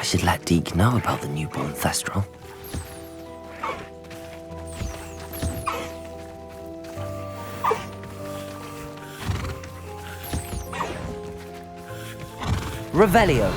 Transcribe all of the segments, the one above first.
should let Deke know about the newborn Thestral. Revelio.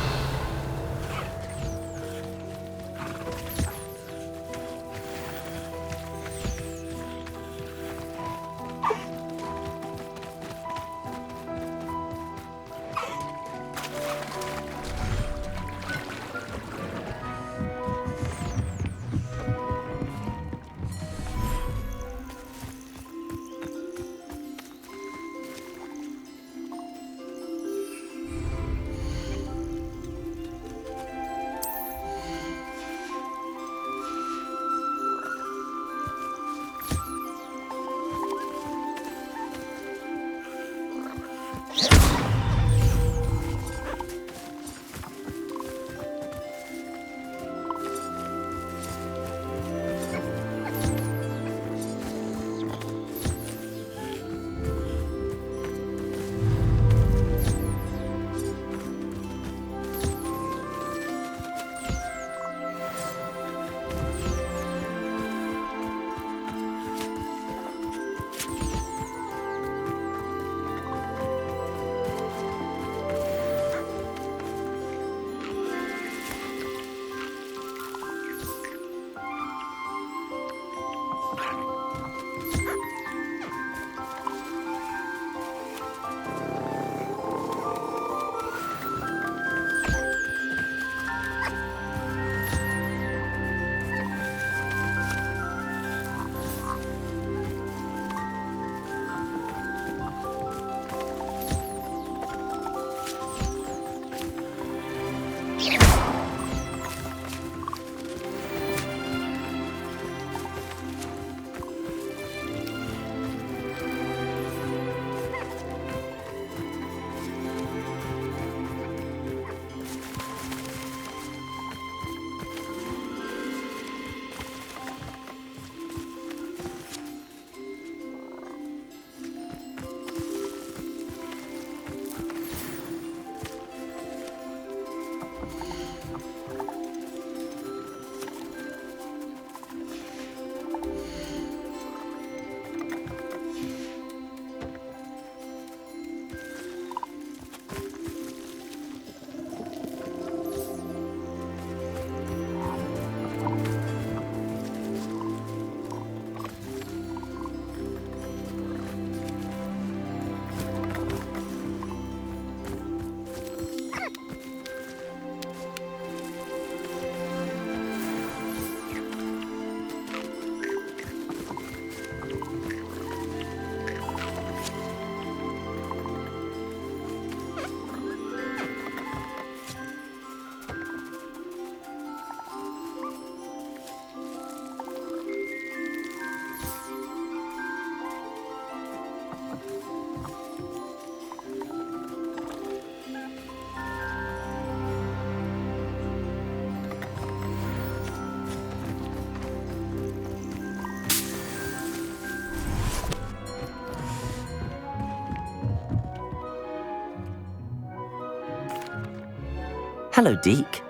Hello, Deke.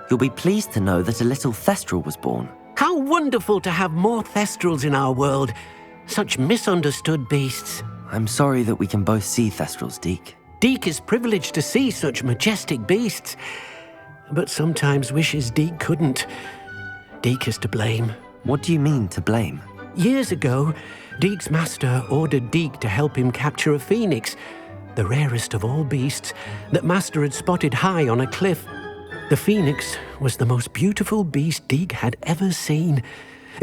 You'll be pleased to know that a little Thestral was born. How wonderful to have more Thestrals in our world. Such misunderstood beasts. I'm sorry that we can both see Thestrals, Deke. Deke is privileged to see such majestic beasts, but sometimes wishes Deke couldn't. Deke is to blame. What do you mean, to blame? Years ago, Deke's master ordered Deke to help him capture a phoenix, the rarest of all beasts, that master had spotted high on a cliff. The phoenix was the most beautiful beast Deke had ever seen.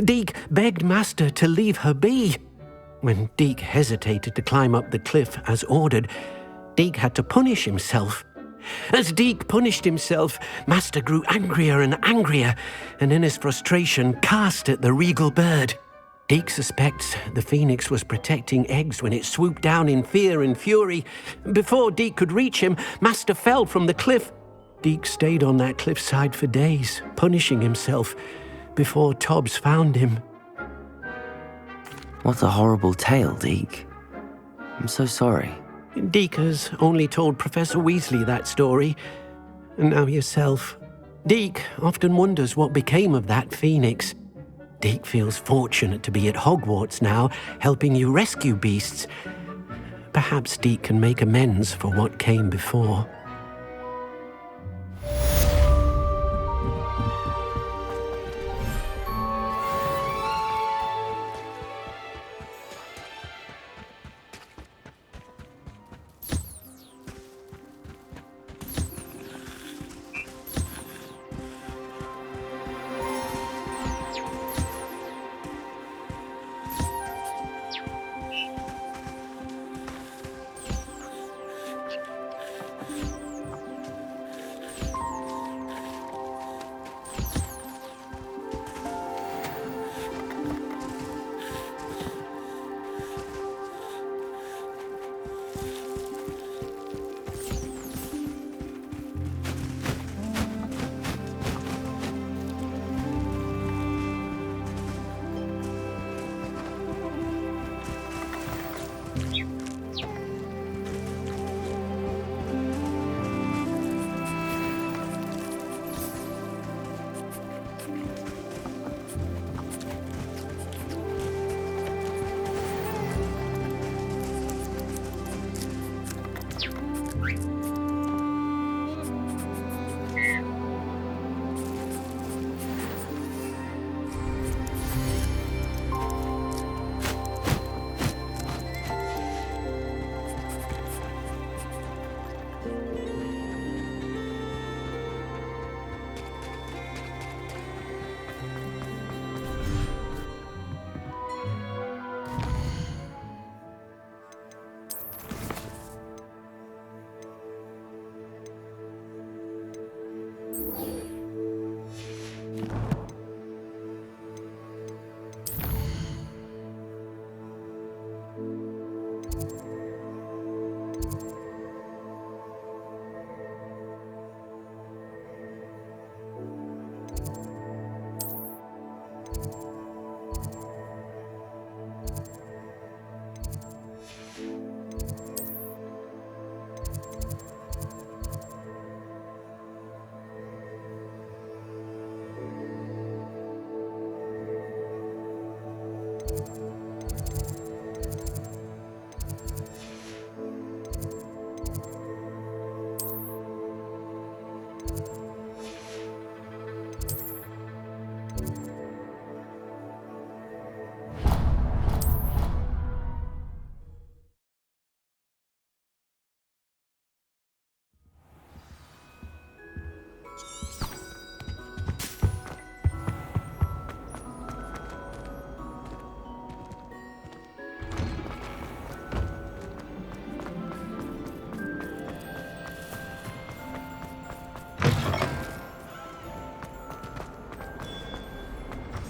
Deke begged master to leave her be. When Deke hesitated to climb up the cliff as ordered, Deke had to punish himself. As Deke punished himself, master grew angrier and angrier, and in his frustration cast at the regal bird. Deke suspects the phoenix was protecting eggs when it swooped down in fear and fury. Before Deke could reach him, master fell from the cliff. Deke stayed on that cliffside for days, punishing himself, before Tobbs found him. What a horrible tale, Deke. I'm so sorry. Deke has only told Professor Weasley that story, and now yourself. Deke often wonders what became of that phoenix. Deke feels fortunate to be at Hogwarts now, helping you rescue beasts. Perhaps Deke can make amends for what came before.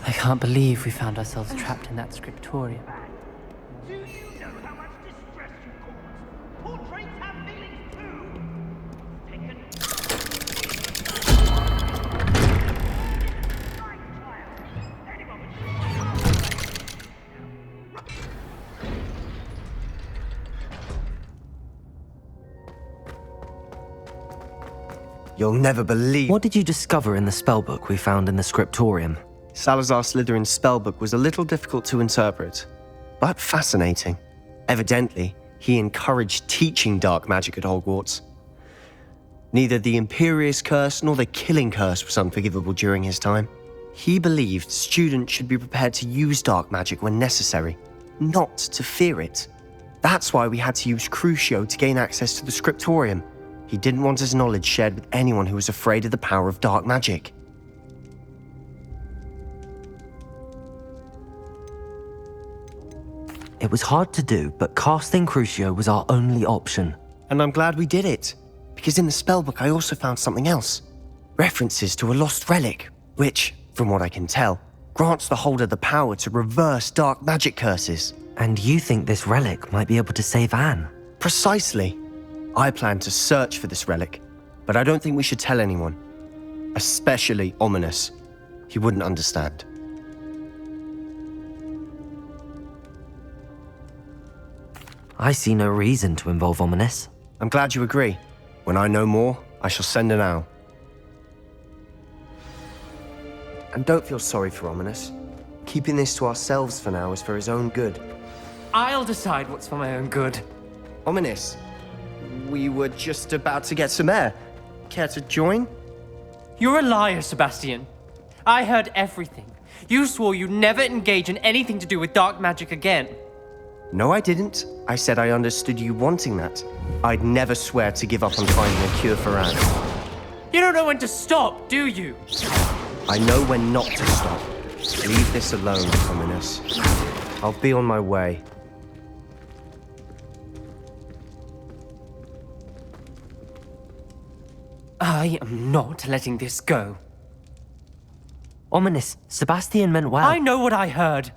I can't believe we found ourselves trapped in that scriptorium. Do you know how much distress you cause? Portraits have feelings too. Taken. Right, child. Anyone You'll never believe... What did you discover in the spellbook we found in the scriptorium? Salazar Slytherin's spellbook was a little difficult to interpret, but fascinating. Evidently, he encouraged teaching dark magic at Hogwarts. Neither the Imperious Curse nor the Killing Curse was unforgivable during his time. He believed students should be prepared to use dark magic when necessary, not to fear it. That's why we had to use Crucio to gain access to the scriptorium. He didn't want his knowledge shared with anyone who was afraid of the power of dark magic. It was hard to do, but casting Crucio was our only option. And I'm glad we did it, because in the spellbook I also found something else. References to a lost relic, which, from what I can tell, grants the holder the power to reverse dark magic curses. And you think this relic might be able to save Anne? Precisely. I plan to search for this relic, but I don't think we should tell anyone. Especially Ominous. He wouldn't understand. I see no reason to involve Ominous. I'm glad you agree. When I know more, I shall send an owl. And don't feel sorry for Ominous. Keeping this to ourselves for now is for his own good. I'll decide what's for my own good. Ominous, we were just about to get some air. Care to join? You're a liar, Sebastian. I heard everything. You swore you'd never engage in anything to do with dark magic again. No, I didn't. I said I understood you wanting that. I'd never swear to give up on finding a cure for Anne. You don't know when to stop, do you? I know when not to stop. Leave this alone, Ominous. I'll be on my way. I am not letting this go. Ominous, Sebastian meant well. I know what I heard.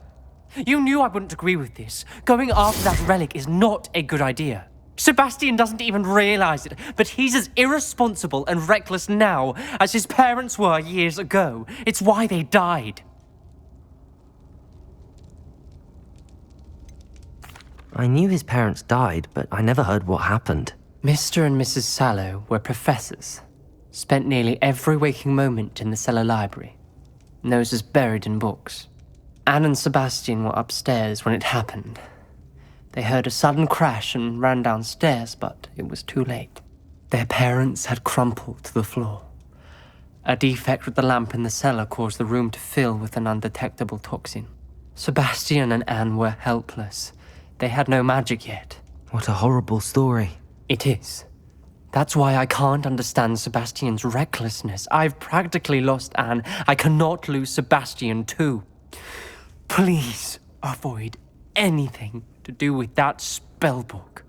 You knew I wouldn't agree with this. Going after that relic is not a good idea. Sebastian doesn't even realize it, but he's as irresponsible and reckless now as his parents were years ago. It's why they died. I knew his parents died, but I never heard what happened. Mr. and Mrs. Sallow were professors. Spent nearly every waking moment in the cellar library. Noses buried in books. Anne and Sebastian were upstairs when it happened. They heard a sudden crash and ran downstairs, but it was too late. Their parents had crumpled to the floor. A defect with the lamp in the cellar caused the room to fill with an undetectable toxin. Sebastian and Anne were helpless. They had no magic yet. What a horrible story. It is. That's why I can't understand Sebastian's recklessness. I've practically lost Anne. I cannot lose Sebastian too. Please avoid anything to do with that spellbook.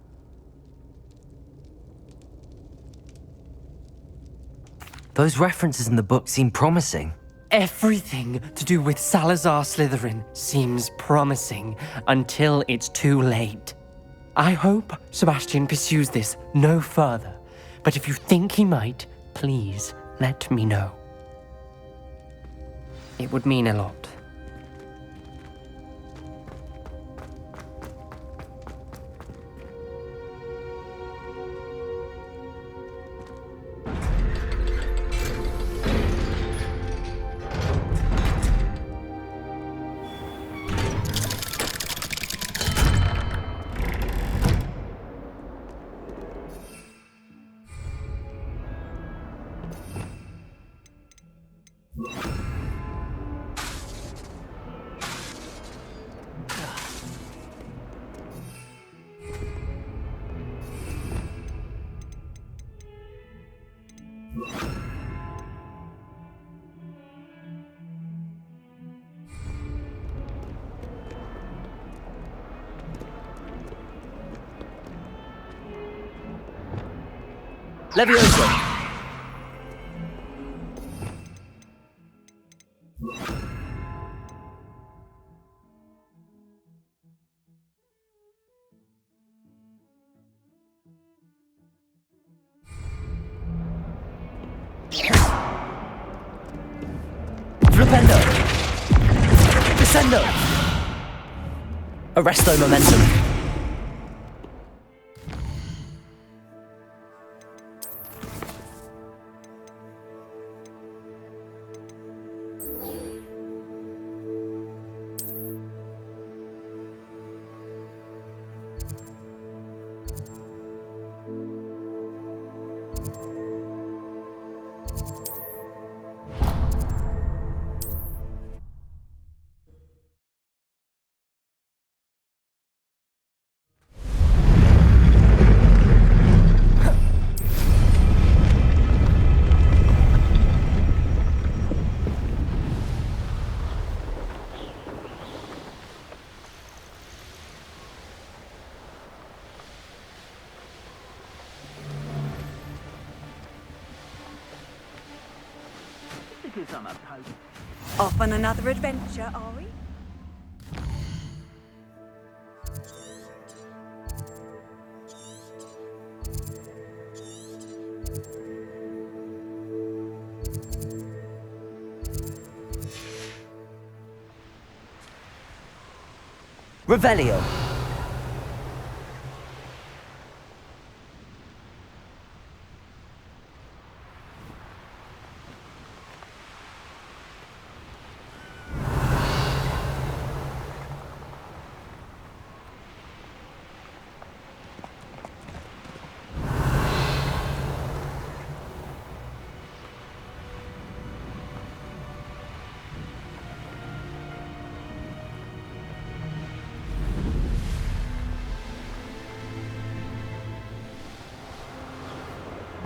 Those references in the book seem promising. Everything to do with Salazar Slytherin seems promising until it's too late. I hope Sebastian pursues this no further, but if you think he might, please let me know. It would mean a lot. Levioso! Flipendo! Descendo! Arresto momentum! Off on another adventure, are we? Revelio!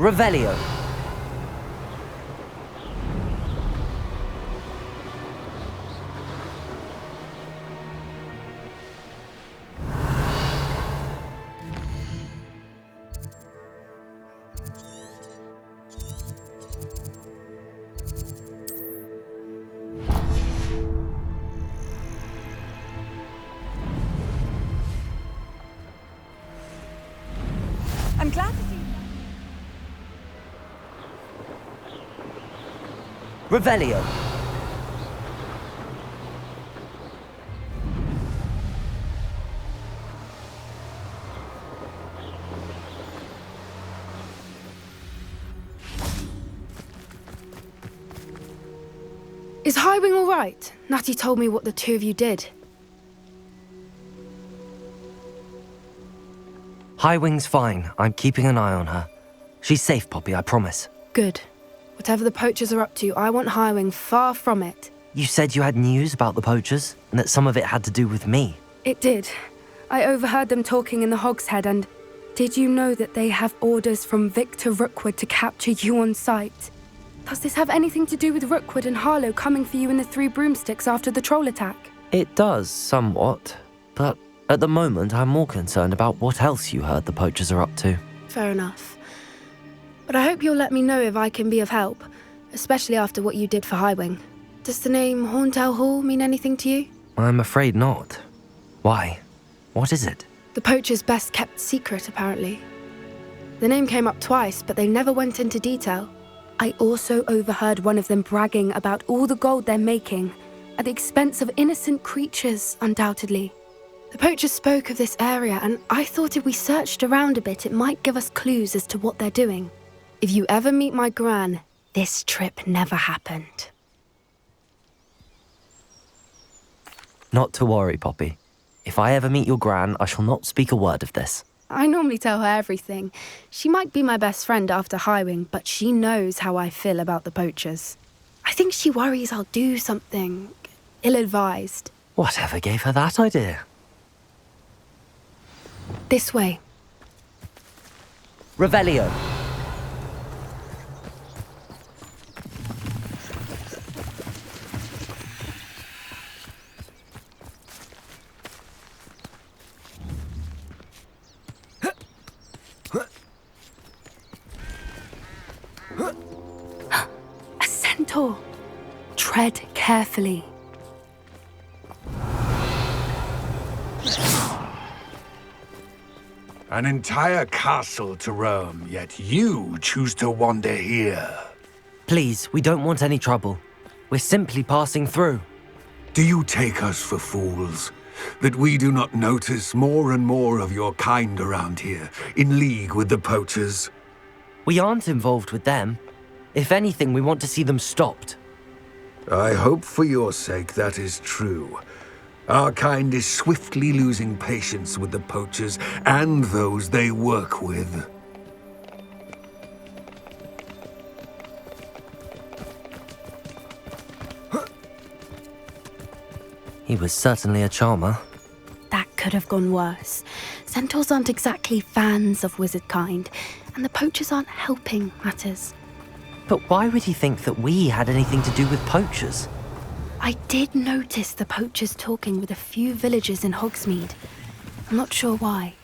Revelio. I'm glad to see you. Revelio. Is Highwing all right? Natty told me what the two of you did. Highwing's fine. I'm keeping an eye on her. She's safe, Poppy, I promise. Good. Whatever the poachers are up to, I want Highwing far from it. You said you had news about the poachers, and that some of it had to do with me. It did. I overheard them talking in the Hogshead, and did you know that they have orders from Victor Rookwood to capture you on sight? Does this have anything to do with Rookwood and Harlow coming for you in the Three Broomsticks after the troll attack? It does, somewhat. But at the moment, I'm more concerned about what else you heard the poachers are up to. Fair enough. But I hope you'll let me know if I can be of help, especially after what you did for Highwing. Does the name Horntail Hall mean anything to you? I'm afraid not. Why? What is it? The poacher's best kept secret, apparently. The name came up twice, but they never went into detail. I also overheard one of them bragging about all the gold they're making, at the expense of innocent creatures, undoubtedly. The poachers spoke of this area, and I thought if we searched around a bit, it might give us clues as to what they're doing. If you ever meet my gran, this trip never happened. Not to worry, Poppy. If I ever meet your gran, I shall not speak a word of this. I normally tell her everything. She might be my best friend after Highwing, but she knows how I feel about the poachers. I think she worries I'll do something ill-advised. Whatever gave her that idea? This way. Revelio. A centaur. Tread carefully. An entire castle to roam, yet you choose to wander here. Please, we don't want any trouble. We're simply passing through. Do you take us for fools? That we do not notice more and more of your kind around here, in league with the poachers? We aren't involved with them. If anything, we want to see them stopped. I hope for your sake that is true. Our kind is swiftly losing patience with the poachers and those they work with. He was certainly a charmer. That could have gone worse. Centaurs aren't exactly fans of wizard kind, and the poachers aren't helping matters. But why would he think that we had anything to do with poachers? I did notice the poachers talking with a few villagers in Hogsmeade. I'm not sure why.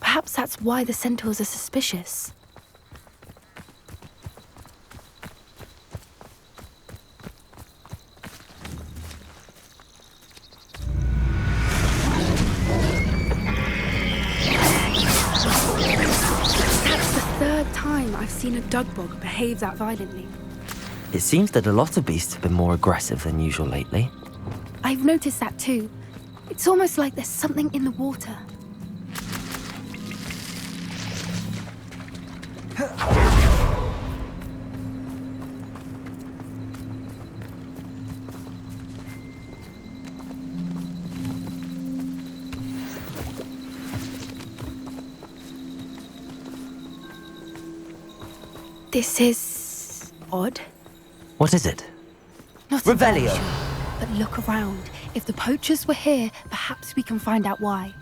Perhaps that's why the centaurs are suspicious. That's the third time I've seen a dugbog behave that violently. It seems that a lot of beasts have been more aggressive than usual lately. I've noticed that too. It's almost like there's something in the water. This is odd. What is it? Not entirely Revelio. sure, but look around. If the poachers were here, perhaps we can find out why.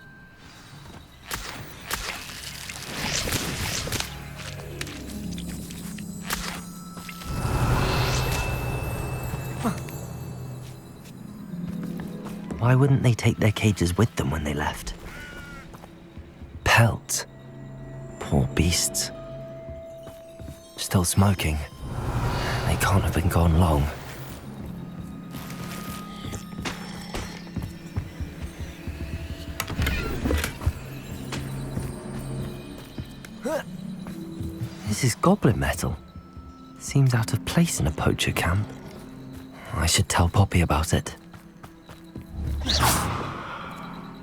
Why wouldn't they take their cages with them when they left? Pelts. Poor beasts. Still smoking. They can't have been gone long. This is goblin metal. Seems out of place in a poacher camp. I should tell Poppy about it.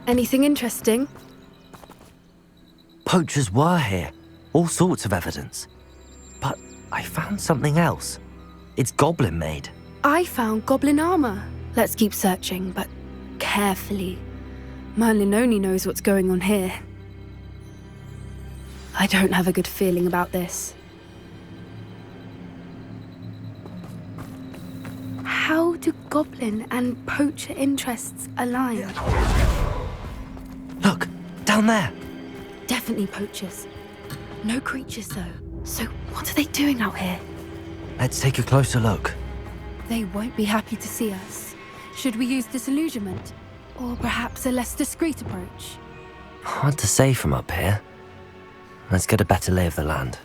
Anything interesting? Poachers were here. All sorts of evidence. But I found something else. It's goblin made. I found goblin armor. Let's keep searching, but carefully. Merlin only knows what's going on here. I don't have a good feeling about this. How do goblin and poacher interests align? Look, down there. Definitely poachers. No creatures, though. So what are they doing out here? Let's take a closer look. They won't be happy to see us. Should we use disillusionment? Or perhaps a less discreet approach? Hard to say from up here. Let's get a better lay of the land.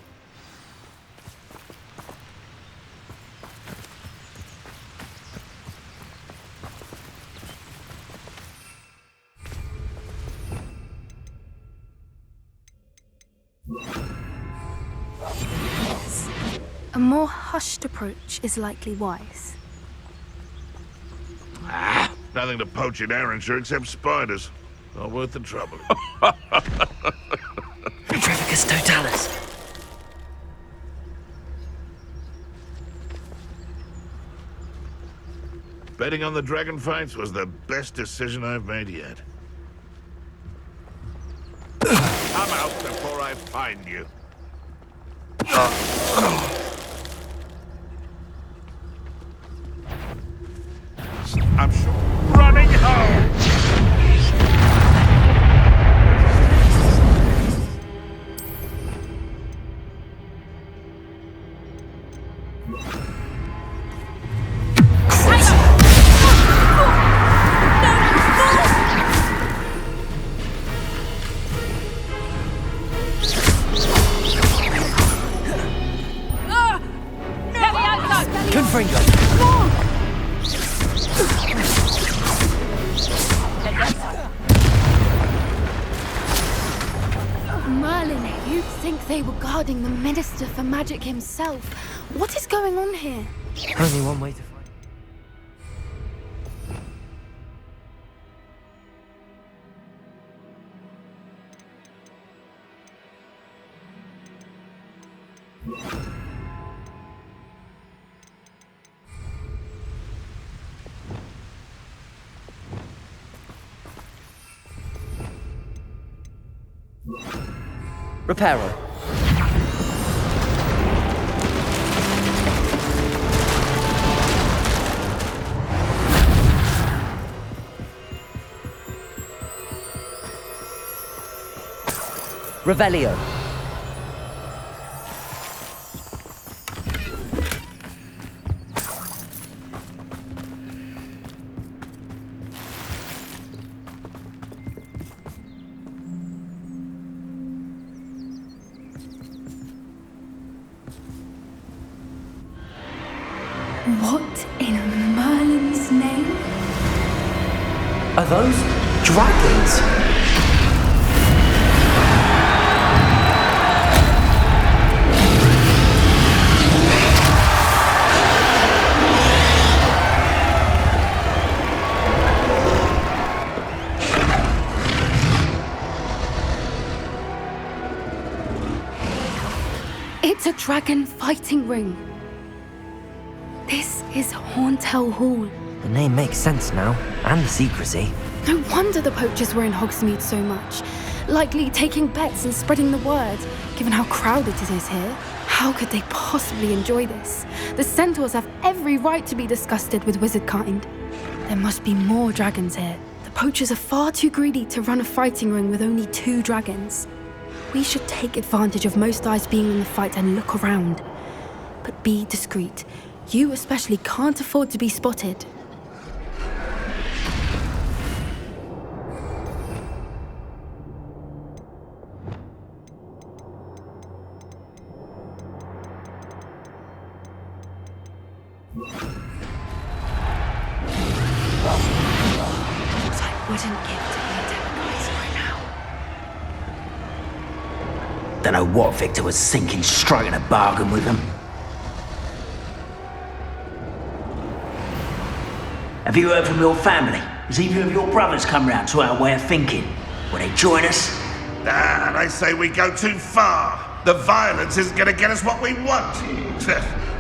A more hushed approach is likely wise. Nothing to poach in Arrowshire except spiders. Not worth the trouble. Petrificus totalis. Betting on the dragon fights was the best decision I've made yet. Come out before I find you. I'm sure. Running home! Merlin, you'd think they were guarding the Minister for Magic himself. What is going on here? Only one way to find. Reparo. Revelio. What in Merlin's name? Are those dragons? It's a dragon fighting ring. This is Horntail Hall. The name makes sense now, and the secrecy. No wonder the poachers were in Hogsmeade so much. Likely taking bets and spreading the word, given how crowded it is here. How could they possibly enjoy this? The centaurs have every right to be disgusted with wizard kind. There must be more dragons here. The poachers are far too greedy to run a fighting ring with only 2 dragons. We should take advantage of most eyes being in the fight and look around. But be discreet. You especially can't afford to be spotted. wouldn't give to hear Devon guys right now. Don't know what Victor was thinking, striking a bargain with them. Have you heard from your family? Has either of your brothers come round to our way of thinking? Will they join us? Nah, they say we go too far. The violence isn't gonna get us what we want.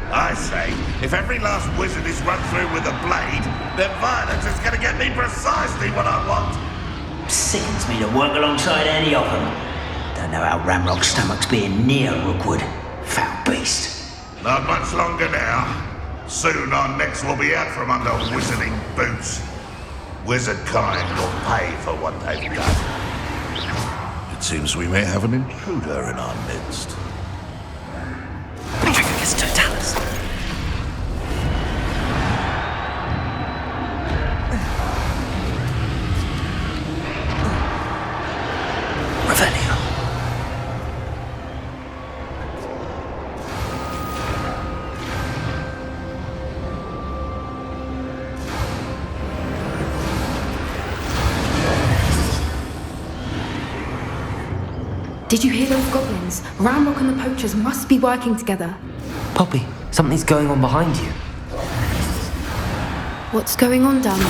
I say, if every last wizard is run through with a blade, then violence is gonna get me precisely what I want. Sickens me to work alongside any of them. Don't know how Ramrock's stomach's being near Rookwood. Foul beast. Not much longer now. Soon our necks will be out from under wizarding boots. Wizard kind will pay for what they've done. It seems we may have an intruder in our midst. Patricus Totalis. Revelio. Did you hear those goblins? Ramrock and the poachers must be working together. Poppy, something's going on behind you. What's going on down there?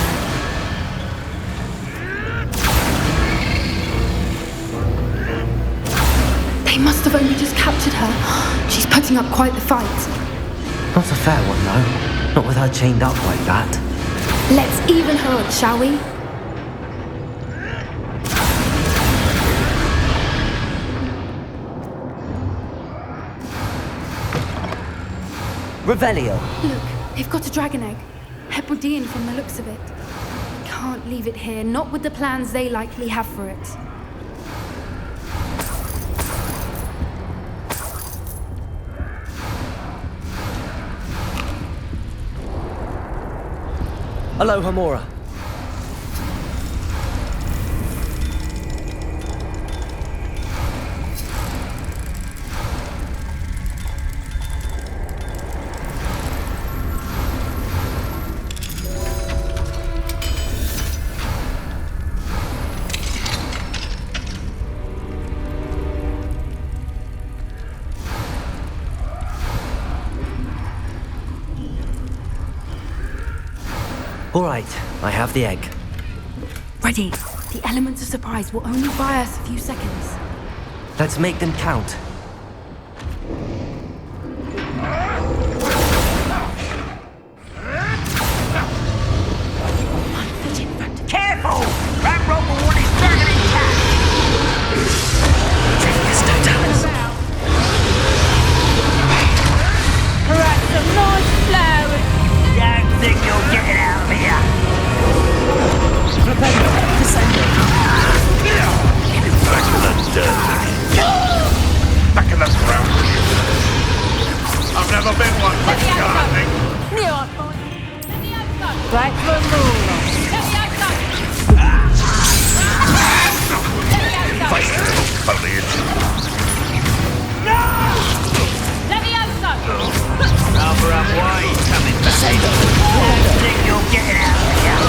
They must have only just captured her. She's putting up quite the fight. Not a fair one, though. Not with her chained up like that. Let's even her odds, shall we? Revelio. Look, they've got a dragon egg. Hebridean from the looks of it. Can't leave it here, not with the plans they likely have for it. Aloha, Mora. All right, I have the egg. Ready. The elements of surprise will only buy us a few seconds. Let's make them count. Careful! Ramrock will want his dragon intact! Right, some nice flowers. Don't think you'll get it out of here! Back in the dirt. Back in the ground. I've never been one for gardening. Right for a move. Face the foliage. Rather up why he's coming back. Don't think you'll get it out of here!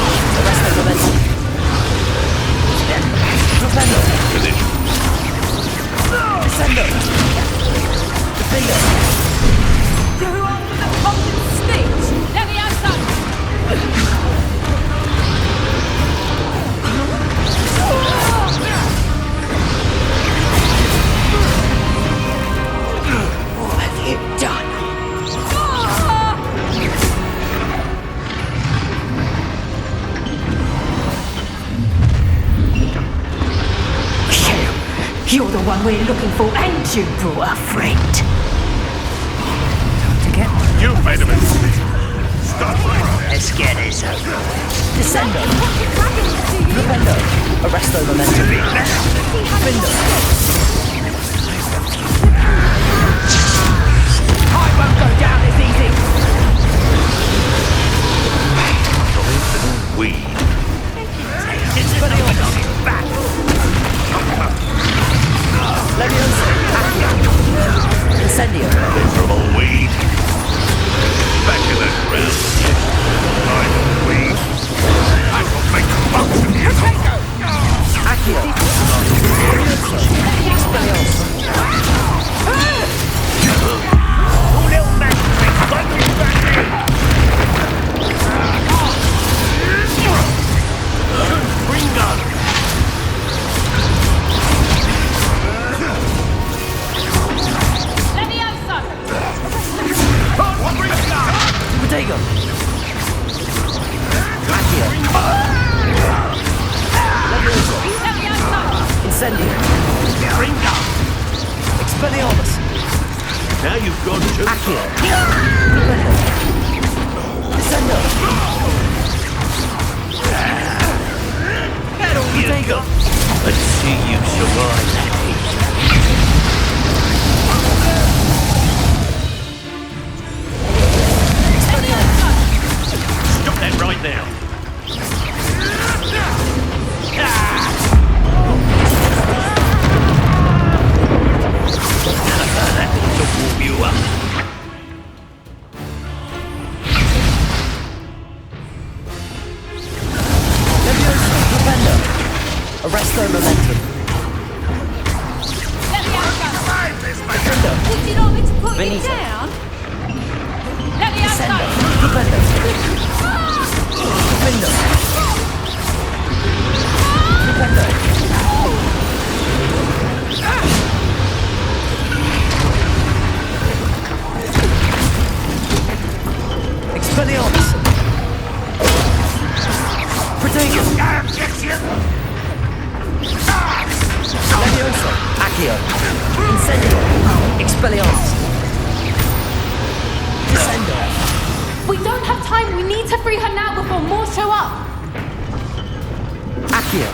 Finish. Who on with the pumpkin speech? Let me have some. What have you done? You're the one we're looking for, and you brought a friend. Time to get on. You made a mistake. Stop right there. Let's get this over. Descendo. Rependo. Arresto momentum. Findo. I won't go down this easy. Weed. Leviosa. Accio. Incendio. Miserable weed. Back in the ground. I'm a weed. I will make a box of you. Incendio! Ringo! Expelliarmus! Now you've gone too Accio! far. Descendo! That'll you go. Let's see you survive that. Stop that right now. That ought to warm you up. Leviosa! Propendo! Arresto momentum! Defendo! Would you like me to put you Benito. down? Descendo! Leviosa! Propendo! Defendo! Propendo! Expelliarmus! Protego! Leviosa! Accio! Incendio! Expelliarmus! Descendo! We don't have time. We need to free her now before more show up. Accio!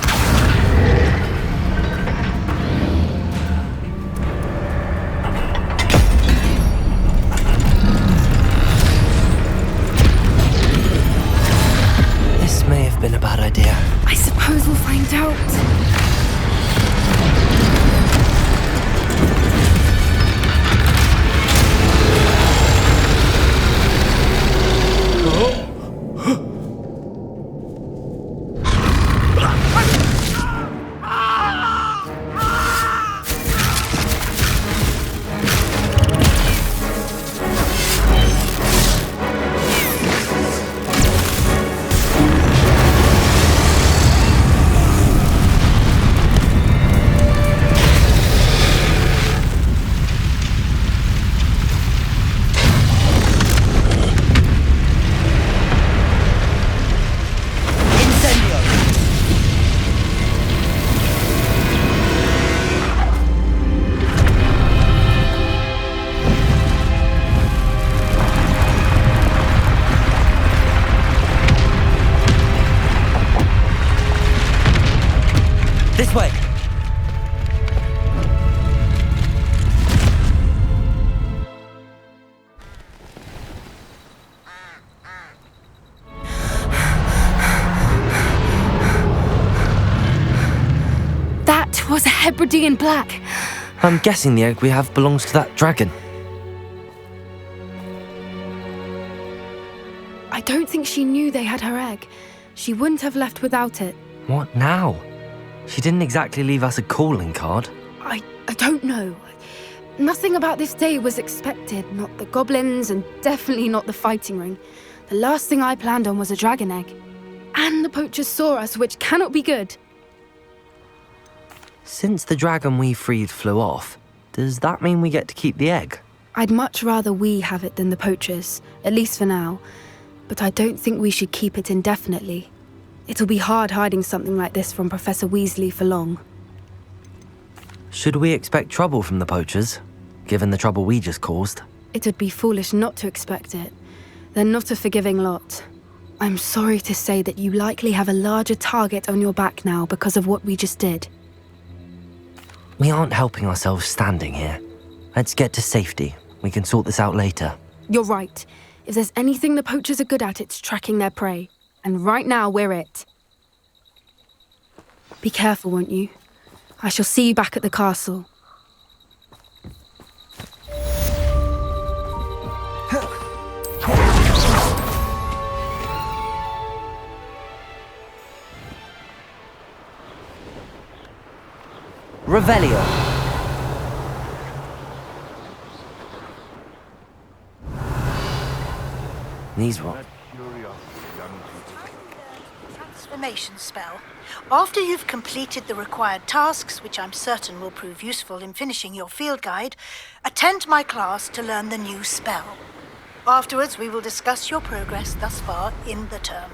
This may have been a bad idea. I suppose we'll find out. This way! That was a Hebridean black. I'm guessing the egg we have belongs to that dragon. I don't think she knew they had her egg. She wouldn't have left without it. What now? She didn't exactly leave us a calling card. I don't know. Nothing about this day was expected. Not the goblins, and definitely not the fighting ring. The last thing I planned on was a dragon egg. And the poachers saw us, which cannot be good. Since the dragon we freed flew off, does that mean we get to keep the egg? I'd much rather we have it than the poachers, at least for now. But I don't think we should keep it indefinitely. It'll be hard hiding something like this from Professor Weasley for long. Should we expect trouble from the poachers, given the trouble we just caused? It would be foolish not to expect it. They're not a forgiving lot. I'm sorry to say that you likely have a larger target on your back now because of what we just did. We aren't helping ourselves standing here. Let's get to safety. We can sort this out later. You're right. If there's anything the poachers are good at, it's tracking their prey. And right now, we're it. Be careful, won't you? I shall see you back at the castle. Revelio. These were... Transformation spell. After you've completed the required tasks, which I'm certain will prove useful in finishing your field guide, attend my class to learn the new spell. Afterwards, we will discuss your progress thus far in the term.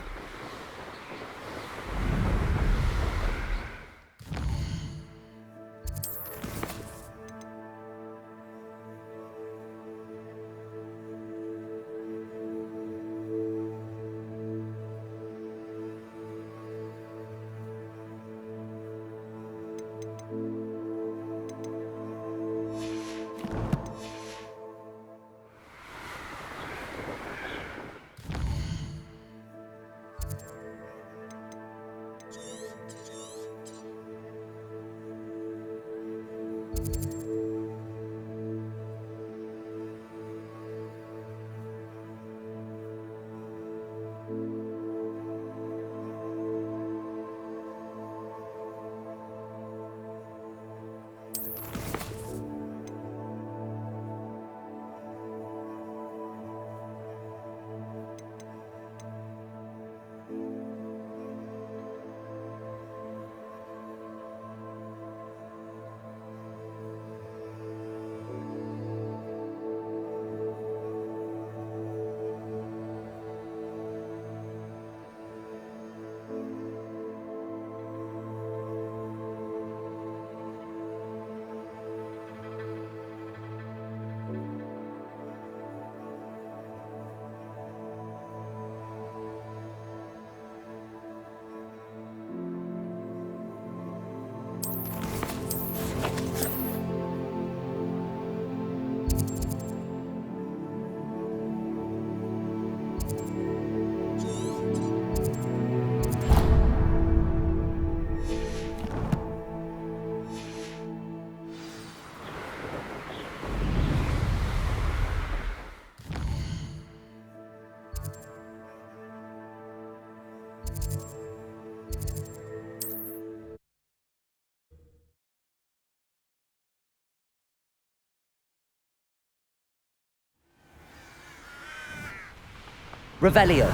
Revelio.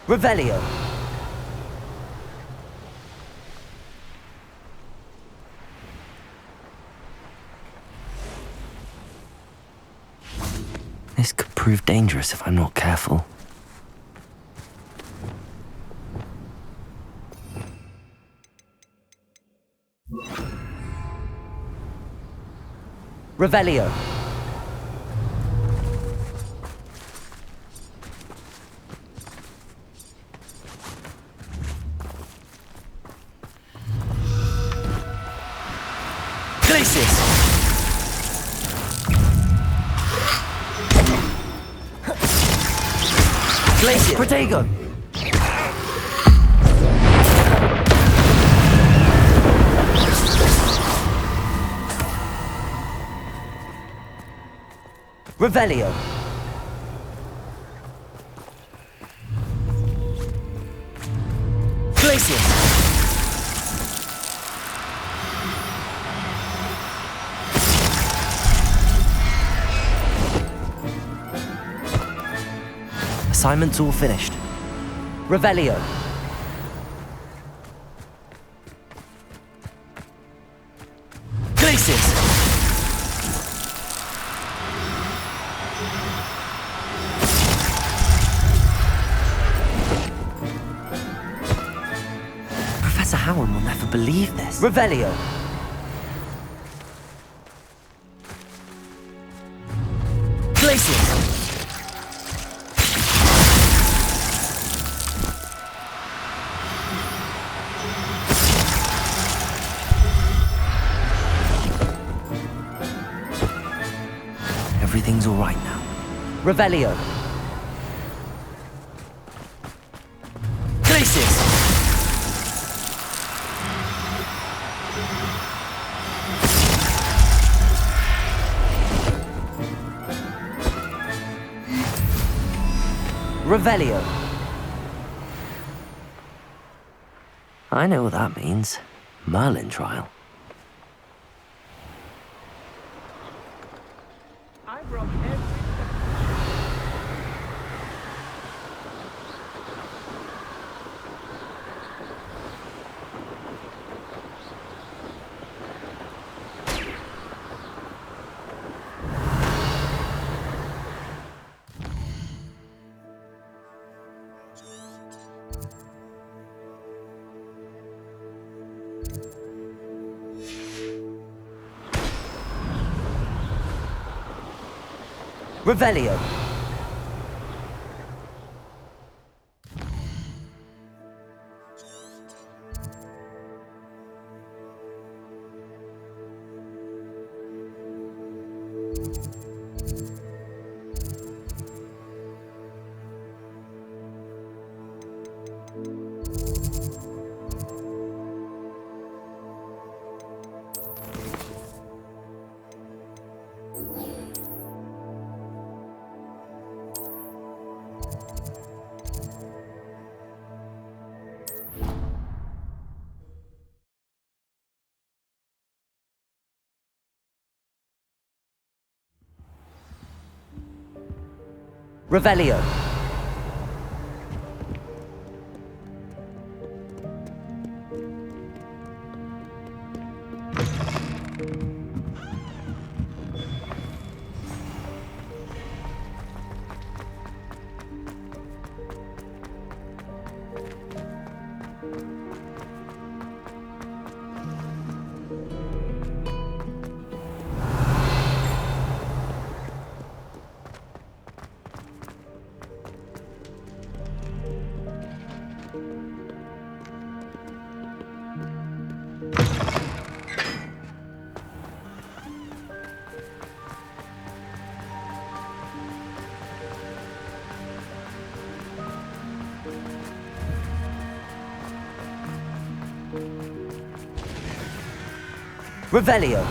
Revelio. This could prove dangerous if I'm not careful. Revelio. Glacius! Glacius! Protego! Revelio! Glacius! Assignment's all finished. Revelio. Glacius! Professor Howard will never believe this. Revelio. Glacius! Everything's all right now. Revelio. Glacius! Revelio. I know what that means. Merlin trial. I broke every... Revelio. Revelio. Revelio.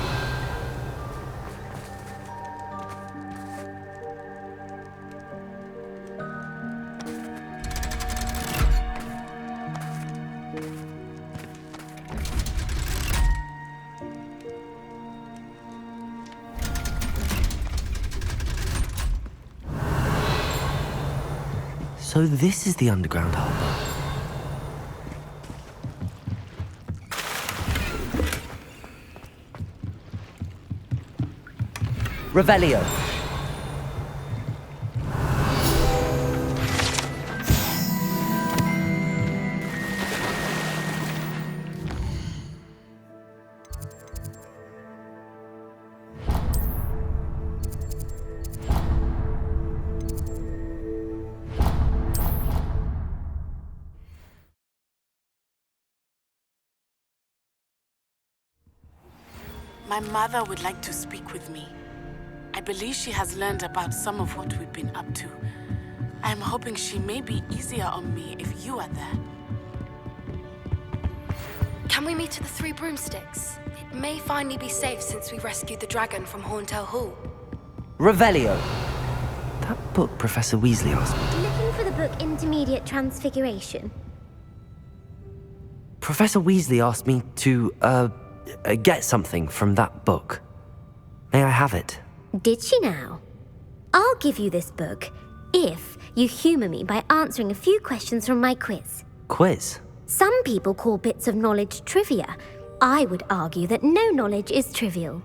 So this is the underground harbour. Revelio. My mother would like to speak with me. I believe she has learned about some of what we've been up to. I'm hoping she may be easier on me if you are there. Can we meet at the Three Broomsticks? It may finally be safe since we rescued the dragon from Horntail Hall. Revelio. That book Professor Weasley asked me. Looking for the book Intermediate Transfiguration? Professor Weasley asked me to, get something from that book. May I have it? Did she now? I'll give you this book if you humour me by answering a few questions from my quiz. Quiz? Some people call bits of knowledge trivia. I would argue that no knowledge is trivial.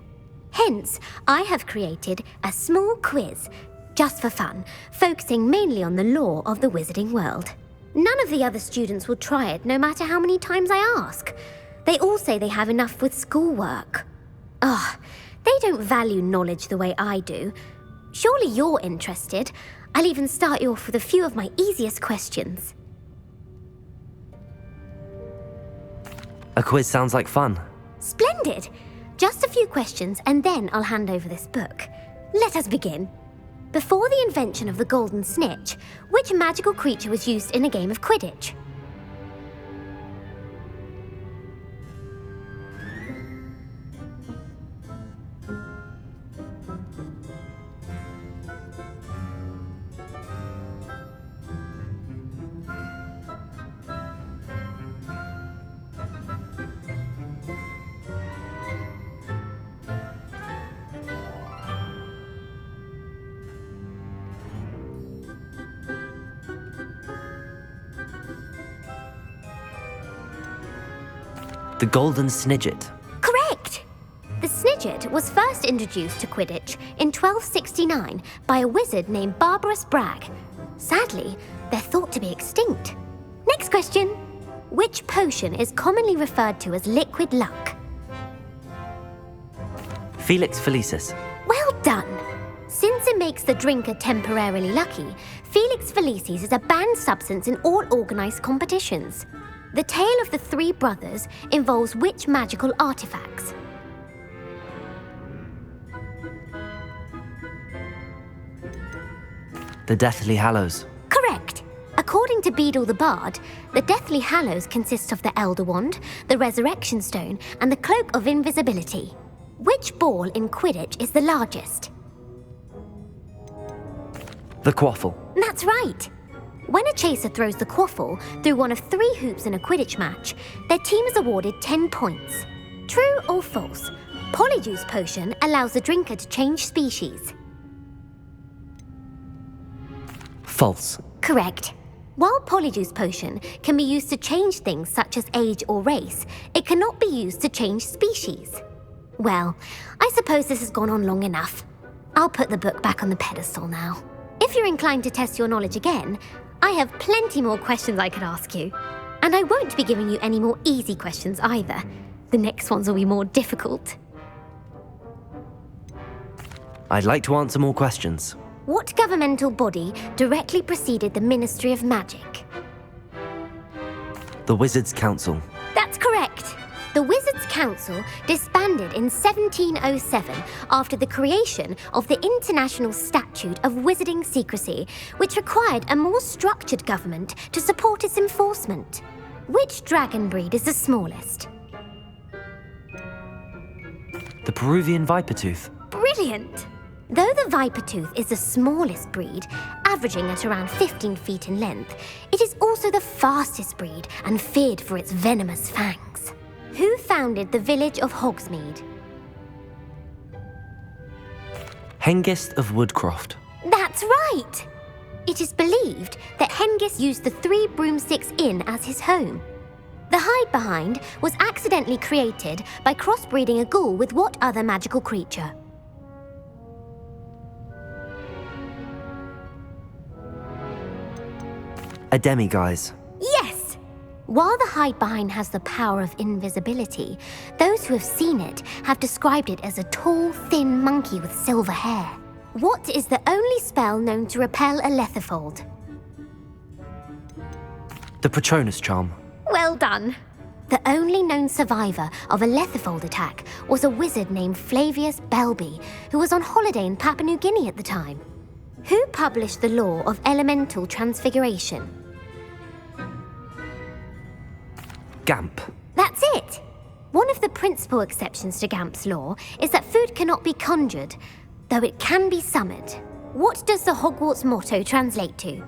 Hence, I have created a small quiz, just for fun, focusing mainly on the lore of the wizarding world. None of the other students will try it, no matter how many times I ask. They all say they have enough with schoolwork. Ugh, they don't value knowledge the way I do. Surely you're interested. I'll even start you off with a few of my easiest questions. A quiz sounds like fun. Splendid! Just a few questions and then I'll hand over this book. Let us begin. Before the invention of the golden snitch, which magical creature was used in a game of Quidditch? The Golden Snidget. Correct! The Snidget was first introduced to Quidditch in 1269 by a wizard named Barbarous Bragg. Sadly, they're thought to be extinct. Next question. Which potion is commonly referred to as liquid luck? Felix Felicis. Well done! Since it makes the drinker temporarily lucky, Felix Felicis is a banned substance in all organised competitions. The tale of the three brothers involves which magical artifacts? The Deathly Hallows. Correct. According to Beadle the Bard, the Deathly Hallows consist of the Elder Wand, the Resurrection Stone, and the Cloak of Invisibility. Which ball in Quidditch is the largest? The Quaffle. That's right. When a chaser throws the quaffle through one of 3 hoops in a Quidditch match, their team is awarded 10 points. True or false? Polyjuice Potion allows the drinker to change species. False. Correct. While Polyjuice Potion can be used to change things such as age or race, it cannot be used to change species. Well, I suppose this has gone on long enough. I'll put the book back on the pedestal now. If you're inclined to test your knowledge again, I have plenty more questions I could ask you. And I won't be giving you any more easy questions either. The next ones will be more difficult. I'd like to answer more questions. What governmental body directly preceded the Ministry of Magic? The Wizards' Council. That's correct. The Wizards' Council disbanded in 1707 after the creation of the International Statute of Wizarding Secrecy, which required a more structured government to support its enforcement. Which dragon breed is the smallest? The Peruvian viper tooth. Brilliant! Though the viper tooth is the smallest breed, averaging at around 15 feet in length, it is also the fastest breed and feared for its venomous fangs. Who founded the village of Hogsmeade? Hengist of Woodcroft. That's right! It is believed that Hengist used the Three Broomsticks Inn as his home. The hide-behind was accidentally created by crossbreeding a ghoul with what other magical creature? A demiguise. Yes! While the hide-behind has the power of invisibility, those who have seen it have described it as a tall, thin monkey with silver hair. What is the only spell known to repel a lethifold? The Patronus charm. Well done! The only known survivor of a lethifold attack was a wizard named Flavius Belby, who was on holiday in Papua New Guinea at the time. Who published the law of elemental transfiguration? Gamp. That's it! One of the principal exceptions to Gamp's law is that food cannot be conjured, though it can be summoned. What does the Hogwarts motto translate to?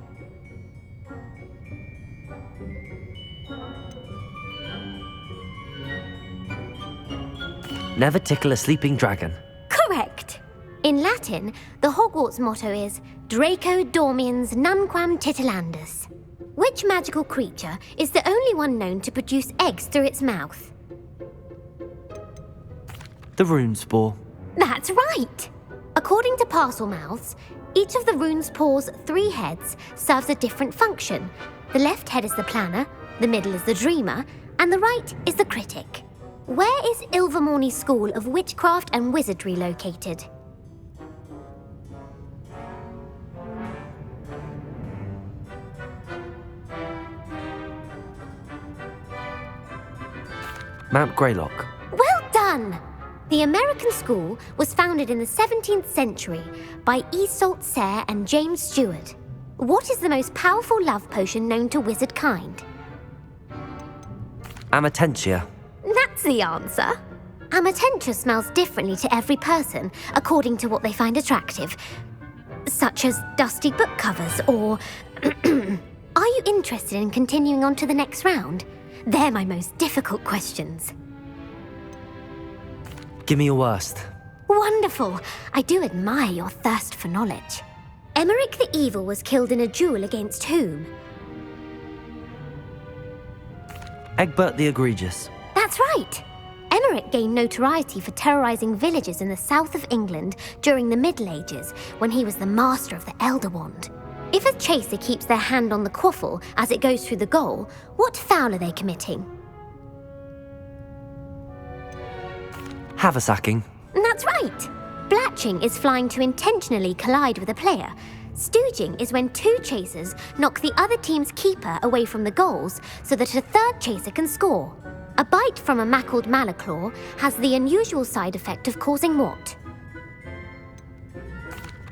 Never tickle a sleeping dragon. Correct! In Latin, the Hogwarts motto is Draco Dormiens Nunquam Titilandus. Which magical creature is the only one known to produce eggs through its mouth? The rune spore. That's right! According to Parselmouths, each of the rune spore's 3 heads serves a different function. The left head is the planner, the middle is the dreamer, and the right is the critic. Where is Ilvermorny School of Witchcraft and Wizardry located? Mount Greylock. Well done! The American school was founded in the 17th century by Iseult Sayre and James Stewart. What is the most powerful love potion known to wizard kind? Amatentia. That's the answer. Amatentia smells differently to every person according to what they find attractive, such as dusty book covers or... Are you interested in continuing on to the next round? They're my most difficult questions. Give me your worst. Wonderful! I do admire your thirst for knowledge. Emeric the Evil was killed in a duel against whom? Egbert the Egregious. That's right! Emeric gained notoriety for terrorizing villages in the south of England during the Middle Ages, when he was the master of the Elder Wand. If a chaser keeps their hand on the quaffle as it goes through the goal, what foul are they committing? Haversacking. That's right! Blatching is flying to intentionally collide with a player. Stooging is when 2 chasers knock the other team's keeper away from the goals so that a 3rd chaser can score. A bite from a mackled malaclaw has the unusual side effect of causing what?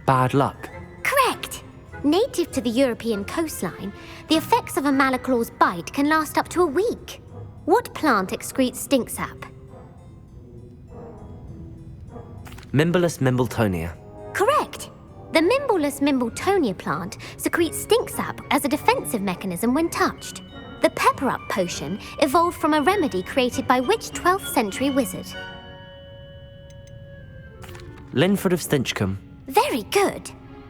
Bad luck. Correct! Native to the European coastline, the effects of a malaclaw's bite can last up to a week. What plant excretes stink sap? Mimbolus Mimbletonia. Correct! The Mimbolus Mimbletonia plant secretes stink sap as a defensive mechanism when touched. The Pepper-Up potion evolved from a remedy created by which 12th century wizard? Linford of Stinchcombe. Very good!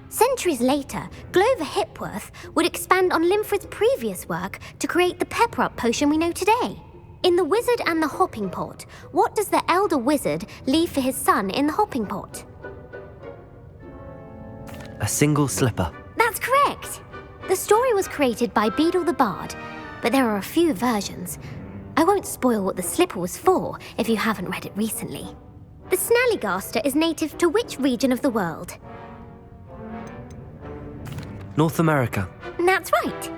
Centuries later, Glover Hipworth would expand on Linford's previous work to create the Pepper-Up potion we know today. In The Wizard and the Hopping Pot, what does the elder wizard leave for his son in the hopping pot? A single slipper. That's correct! The story was created by Beadle the Bard, but there are a few versions. I won't spoil what the slipper was for if you haven't read it recently. The Snallygaster is native to which region of the world? North America. That's right!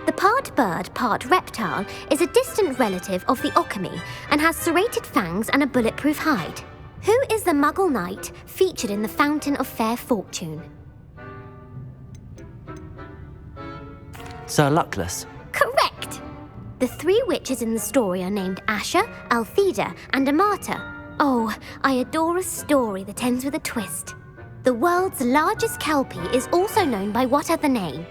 The part bird, part reptile is a distant relative of the Occamy and has serrated fangs and a bulletproof hide. Who is the Muggle knight featured in the Fountain of Fair Fortune? Sir Luckless. Correct! The 3 witches in the story are named Asher, Altheda, and Amata. Oh, I adore a story that ends with a twist. The world's largest kelpie is also known by what other name?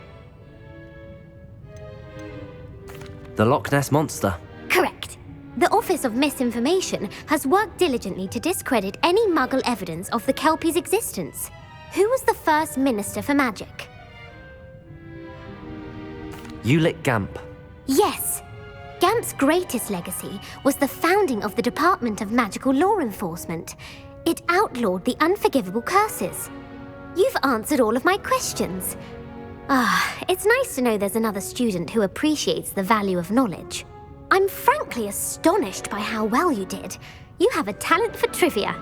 The Loch Ness Monster. Correct. The Office of Misinformation has worked diligently to discredit any Muggle evidence of the kelpie's existence. Who was the first Minister for Magic? Ulick Gamp. Yes. Gamp's greatest legacy was the founding of the Department of Magical Law Enforcement. It outlawed the unforgivable curses. You've answered all of my questions. It's nice to know there's another student who appreciates the value of knowledge. I'm frankly astonished by how well you did. You have a talent for trivia.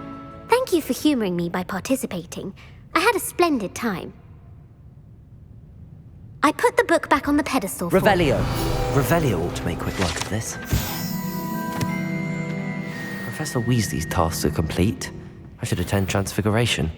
Thank you for humoring me by participating. I had a splendid time. I put the book back on the pedestal for... Revelio. Revelio ought to make quick work of this. Professor Weasley's tasks are complete. I should attend Transfiguration.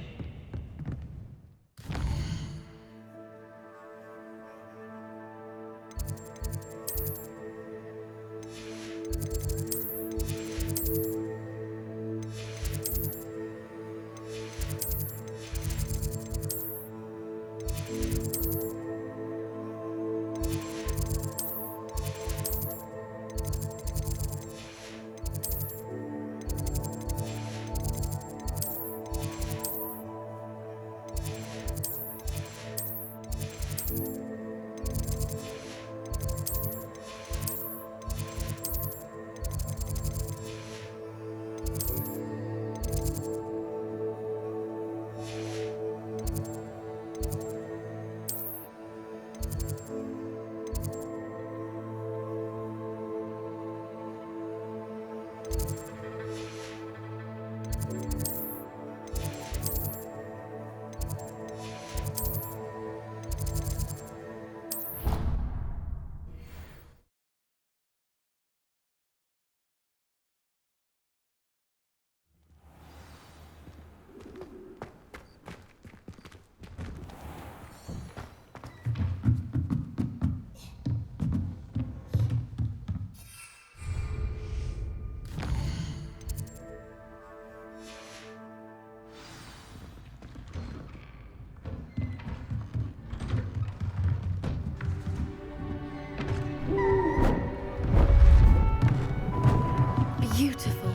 Beautiful.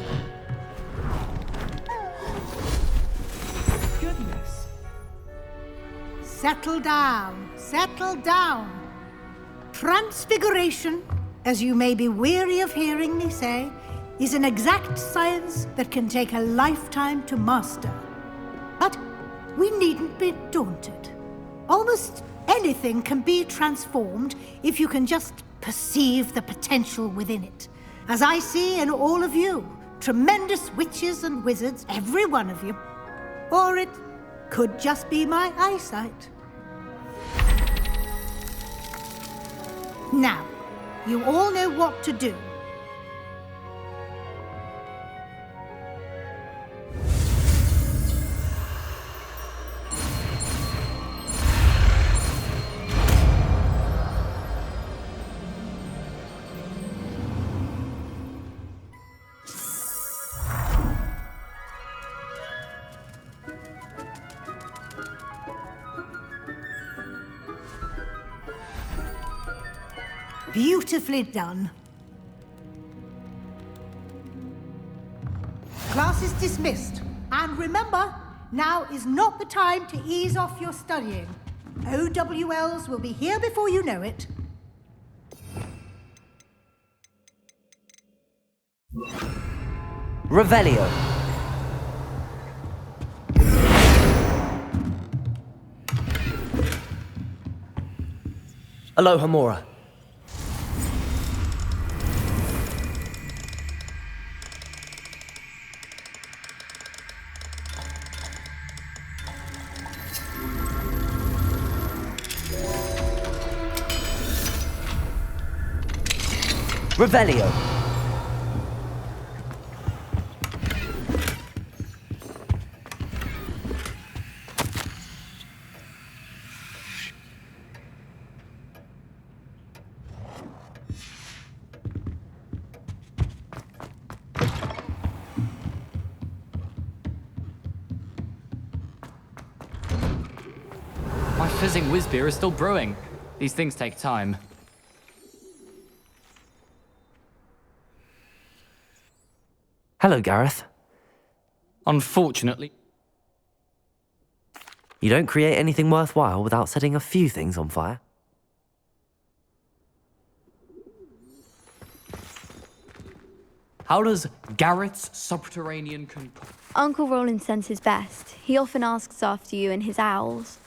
Goodness. Settle down. Settle down. Transfiguration, as you may be weary of hearing me say, is an exact science that can take a lifetime to master. But we needn't be daunted. Almost anything can be transformed if you can just perceive the potential within it. As I see in all of you, tremendous witches and wizards, every one of you. Or it could just be my eyesight. Now, you all know what to do. Beautifully done. Class is dismissed. And remember, now is not the time to ease off your studying. OWLs will be here before you know it. Revelio. Aloha Mora. Revelio. fizzing whiz beer is still brewing. These things take time. Hello, Gareth. Unfortunately. You don't create anything worthwhile without setting a few things on fire. How does Garrett's subterranean Uncle Roland sends his best. He often asks after you and his owls.